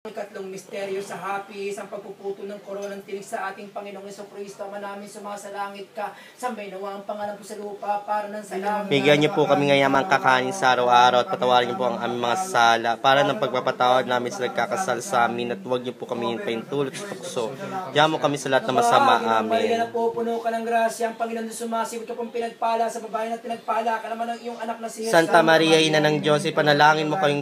Ikatlong misteryo sa hapis, ang pagpuputo ng koronang tinig sa ating Panginoong Jesucristo. Ama namin sumasalangit ka, sambay nawa ang pangalan po sa lupa para ng salamat. Bigyan niyo po kami ngayon ang kakanin sa araw-araw at patawarin niyo po ang aming mga sala para ng pagpapatawad namin sa nagkakasala sa amin at huwag niyo po kami pahintulot sa tukso. Diyan mo kami sa lahat ng masama. Amen. Maria na po, puno ka ng grasya, ang Panginoon sumasigod ka pong pinagpala sa babae na pinagpala ka naman ng iyong anak na si Jesus. Santa Maria, Ina ng Diyos, ipanalangin mo kayong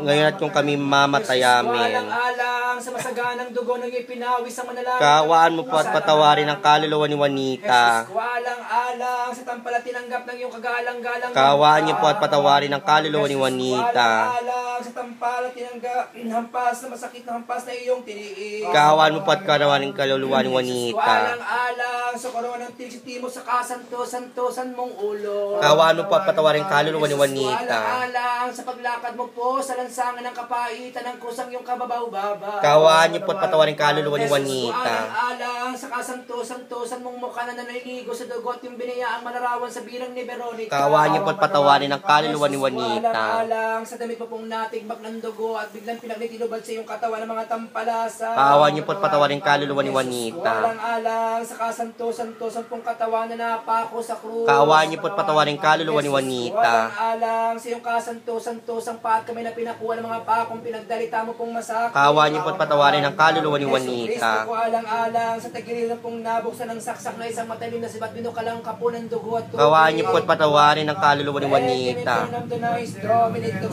ngayon at kung kami mamatay. Amen. Alang sa masaganang dugo ng ipinawis ang manalangin. Kaawaan mo po at patawarin ang kaluluwa ni Juanita. Alang sa tampala tinanggap ng iyong kagalang-galang. Kaawaan niyo po at patawarin ang kaluluwa ni Juanita. Alang sa tampala tinanggap hampas na masakit na hampas na iyong tiniis. Kaawaan mo po at karawanin ang kaluluwa ni Juanita. Alang sa koronang tigsitimo sa kasanto-santosan mong ulo. Kaawaan mo po at patawarin ang kaluluwa ni Juanita. Alang sa paglakad mo po sa lansangan ng kapaitan ng kusang iyong kababaw-baba. Kaawaan niyo po at patawarin ang kaluluwa ni Juanita. Alang sa kasanto-santosan mong mukha na naliligo sa dugot yung binayaang manarawan sa birang ni Veronica. Kaawaan niyo po at patawarin ang kaluluwa ni Juanita. Alang sa damit mo pong natigbak ng dugo at biglang pinagnitinubad sa iyong katawan ng mga tampalasa. Kaawaan niyo po at patawarin ang kaluluwa ni Juanita. Alang sa kasanto-santosan pong katawan na napako sa krus. Kaawaan niyo po at patawarin ang kaluluwa ni Juanita. Alang sa iyong kasanto-santosang paat kami na pinakuha ng mga pakong pinagdalita mo pong masakit. Kaawaan niyo po at patawarin ang kaluluwa ni Juanita. Alang sa tagiliran pong nabuksan ng saksak na isang matalim na sibat binukalang kapo ng dugo at tubig. Kaawaan niyo po at patawarin ang kaluluwa ni Juanita.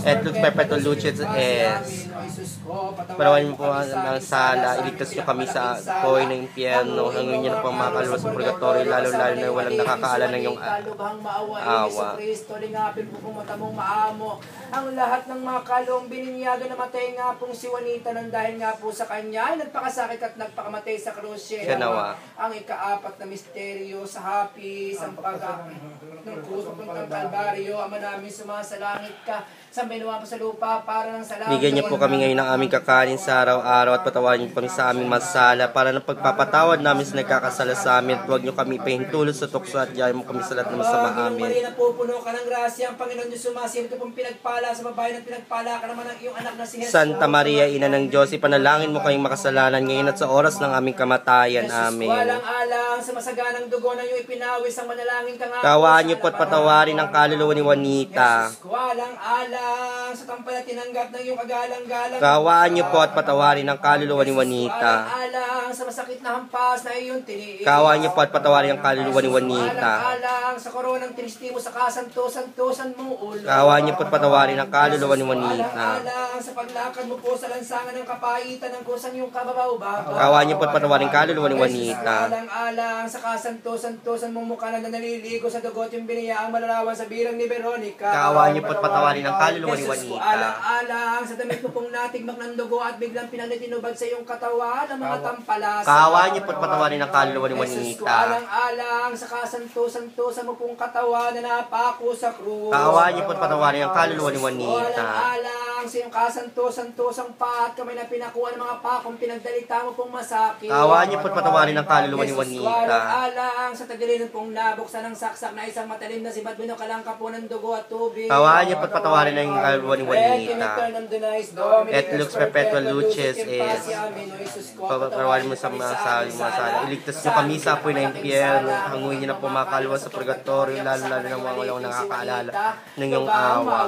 Et lux perpetuum lucis es. Patawarin niyo po ang sala, iligtas niyo kami sa koy ng impyerno, hangin niyo na po ang mga kaluluwa sa purgatorio, lalo na walang nakakaalam ng iyong awa. Ang lahat ng mga kalong bininyagan na matay nga pong si Juanita nang dahil nga po sa kanya ay nagpakasakit at nagpakamatay sa krus. Ang ikaapat na misteryo sa hapis, ang ng krus papuntang Kalbaryo. Ama namin sumasalangit ka, sambay nawa po sa lupa para ng salamat. Bigyan niyo po kami ngayon ng aming kakanin sa araw-araw at patawarin niyo kami sa aming masala para ng pagpapatawad namin sa nagkakasala sa amin at huwag niyo kami pahintulot sa tukso at diyan mo kami sa lahat ng masama. Amen. Maria na po, puno ka ng grasya, ang Panginoon Diyos sumasigod ka pong pinagpala sa babae na pinagpala ka naman ng iyong anak na si Jesus. Santa Maria, Ina ng Diyos, ipanalangin mo kayong makasalanan ngayon at sa oras ng aming kamatayan. Amen. Alang sa masaganang dugo na iyong ipinawis ang manalangin ka nga. Kaawaan niyo po at patawarin ang kaluluwa ni Juanita. Alang sa tampala tinanggap ng iyong kagalang-galang. Kaawaan niyo po at patawarin ang kaluluwa ni Juanita. Alang sa masakit na hampas na iyong tiniis. Kaawaan niyo po at patawarin ang kaluluwa ni Juanita. Alang sa koronang tinistimo sa kasanto-santosan mong ulo. Kaawaan niyo po at patawarin ang kaluluwa ni Juanita. Alang sa paglakad mo po sa lansangan ng kapaitan ng kusang iyong kababaw-baba. Kaawaan niyo po at patawarin ang kaluluwa ni Juanita. Alang sa kasanto-santosan mong mukha na naliligo sa dugot yung binayaang malarawan sa birang ni Veronica. Kaawaan niyo po at patawarin ang kaluluwa ni Juanita. Alang sa damit mo pong natigmak ng dugo at biglang pinagnitinubad sa iyong katawan ng mga tampalasa. Kaawaan niyo po at patawarin ang kaluluwa ni Juanita. Alang sa kasanto-santosan mo pong katawan na napako sa krus. Kaawaan niyo po at patawarin ang kaluluwa ni Juanita. Alang sa iyong kasanto-santosang paat kami na pinakuha ng mga pakong pinagdalita mo pong masakit. Kaawaan niyo po at patawarin ang kaluluwa ni Juanita. Alang sa tagiliran pong nabuksan ng saksak na isang matalim na sibat binukalang kapo ng dugo at tubig. Kaawaan niyo po at patawarin ang kaluluwa ni Juanita. Et lux perpetuum lucis es. Patawarin mo sa mga sala, iligtas niyo kami sa apoy ng impyerno, hanguin niyo na po mga kaluluwa sa purgatorio, lalo na mga walang nakakaalala ng iyong awa.